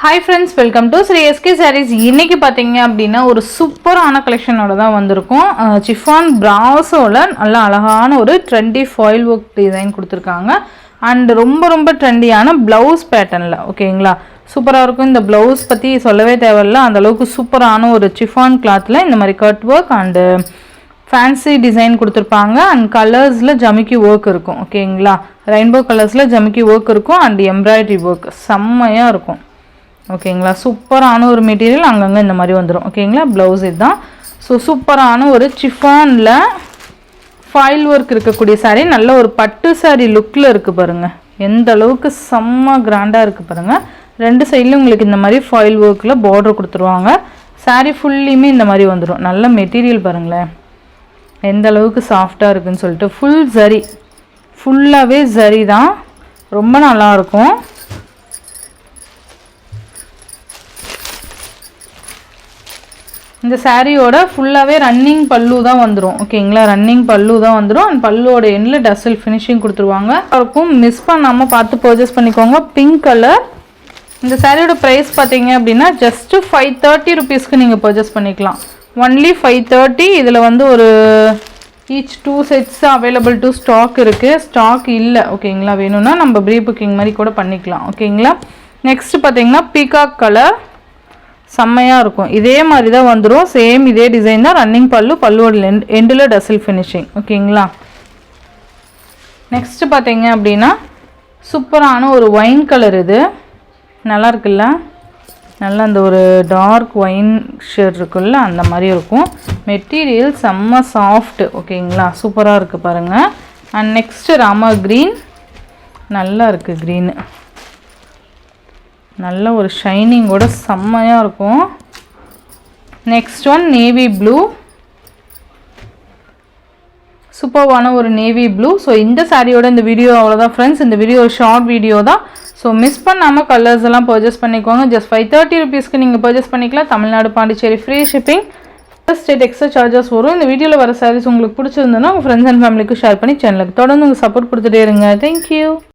Hi friends, welcome to Sri SK Sarees. இன்னைக்கு பாத்தீங்க அப்படினா ஒரு சூப்பரான கலெக்ஷனோட தான் வந்திருக்கும். சிஃபான் பிராஸோல நல்ல அழகான ஒரு ட்ரெண்டி ஃபாயில் ஒர்க் டிசைன் கொடுத்திருக்காங்க. அண்ட் ரொம்ப ட்ரெண்டியான ப்ளவுஸ் பேட்டர்ன்ல ஓகேங்களா. சூப்பரா இருக்கும். இந்த ப்ளவுஸ் பத்தி சொல்லவே தேவையில்லை. அந்த அளவுக்கு சூப்பரான ஒரு சிஃபான் கிளாத்ல இந்த மாதிரி cut work and fancy design கொடுத்துருப்பாங்க. அண்ட் கலர்ஸில் ஜமிக்கி ஒர்க் இருக்கும் ஓகேங்களா. ரெயின்போ கலர்ஸில் ஜமிக்கி ஒர்க் இருக்கும் அண்ட் எம்ப்ராய்டரி ஒர்க் செம்மையாக இருக்கும் ஓகேங்களா. சூப்பரான ஒரு மெட்டீரியல் அங்கங்கே இந்த மாதிரி வந்துடும் ஓகேங்களா. ப்ளவுஸ் இதுதான். ஸோ சூப்பரான ஒரு சிஃபானில் ஃபாயில் ஒர்க் இருக்கக்கூடிய சாரீ நல்ல ஒரு பட்டு சாரீ லுக்கில் இருக்குது பாருங்கள். எந்த அளவுக்கு செம்ம கிராண்டாக இருக்குது பாருங்கள். ரெண்டு சைட்லையும் உங்களுக்கு இந்த மாதிரி ஃபாயில் ஒர்க்கில் பார்டர் கொடுத்துருவாங்க. சாரீ ஃபுல்லியுமே இந்த மாதிரி வந்துடும். நல்ல மெட்டீரியல் பாருங்களேன் எந்த அளவுக்கு சாஃப்டாக இருக்குதுன்னு சொல்லிட்டு. ஃபுல் ஜரி, ஃபுல்லாகவே ஜரி தான். ரொம்ப நல்லாயிருக்கும். இந்த சாரியோட ஃபுல்லாகவே ரன்னிங் பல்லு தான் வந்துடும் ஓகேங்களா. ரன்னிங் பல்லு தான் வந்துடும். அண்ட் பல்லுவோட எண்ணில் டஸ்ஸில் ஃபினிஷிங் கொடுத்துருவாங்க. இருக்கும் மிஸ் பண்ணாமல் பார்த்து பர்ச்சேஸ் பண்ணிக்கோங்க. Pink colour. இந்த சாரியோட ப்ரைஸ் பார்த்தீங்க அப்படின்னா ஜஸ்ட்டு 530 ருபீஸ்க்கு நீங்கள் பர்ச்சேஸ் பண்ணிக்கலாம். ஒன்லி 530. இதில் வந்து ஒரு each 2 sets available to stock இருக்குது. ஸ்டாக் இல்லை ஓகேங்களா. வேணும்னா நம்ம ப்ரீ புக்கிங் மாதிரி கூட பண்ணிக்கலாம் ஓகேங்களா. நெக்ஸ்ட் பார்த்தீங்கன்னா பீகாக் கலர் செம்மையாக இருக்கும். இதே மாதிரி தான் வந்துடும். சேம் இதே டிசைன் தான். ரன்னிங் பல்லுவோட எண்டில் டசில் ஃபினிஷிங் ஓகேங்களா. நெக்ஸ்ட்டு பார்த்தீங்க அப்படின்னா சூப்பரான ஒரு ஒயின் கலர். இது நல்லா இருக்குல்ல. நல்லா அந்த ஒரு டார்க் ஒயின் ஷேட் இருக்குல்ல அந்த மாதிரி இருக்கும். மெட்டீரியல் செம்ம சாஃப்ட் ஓகேங்களா. சூப்பராக இருக்குது பாருங்கள். And next Rama green. நல்லா இருக்குது க்ரீனு. நல்ல ஒரு ஷைனிங்கோட செம்மையாக இருக்கும். Next one navy blue. சூப்பர்வான ஒரு நேவி ப்ளூ. ஸோ இந்த சாரியோட இந்த வீடியோ அவ்வளோதான் ஃப்ரெண்ட்ஸ். இந்த வீடியோ ஒரு ஷார்ட் வீடியோ தான். ஸோ மிஸ் பண்ணாமல் கலர்ஸ் எல்லாம் பர்ச்சேஸ் பண்ணிக்கோங்க. ஜஸ்ட் 530 ருபீஸ்க்கு நீங்கள் பர்ச்சேஸ் பண்ணிக்கலாம். Tamil Nadu Pondicherry free shipping. State extra charges வரும். இந்த வீடியோவில் வர சாரீஸ் உங்களுக்கு பிடிச்சிருந்ததுன்னா உங்கள் ஃப்ரெண்ட்ஸ் அண்ட் ஃபேமிலிக்கு ஷேர் பண்ணி சேனலுக்கு தொடர்ந்து உங்கள் சப்போர்ட் கொடுத்துட்டே இருங்க. தேங்க்யூ.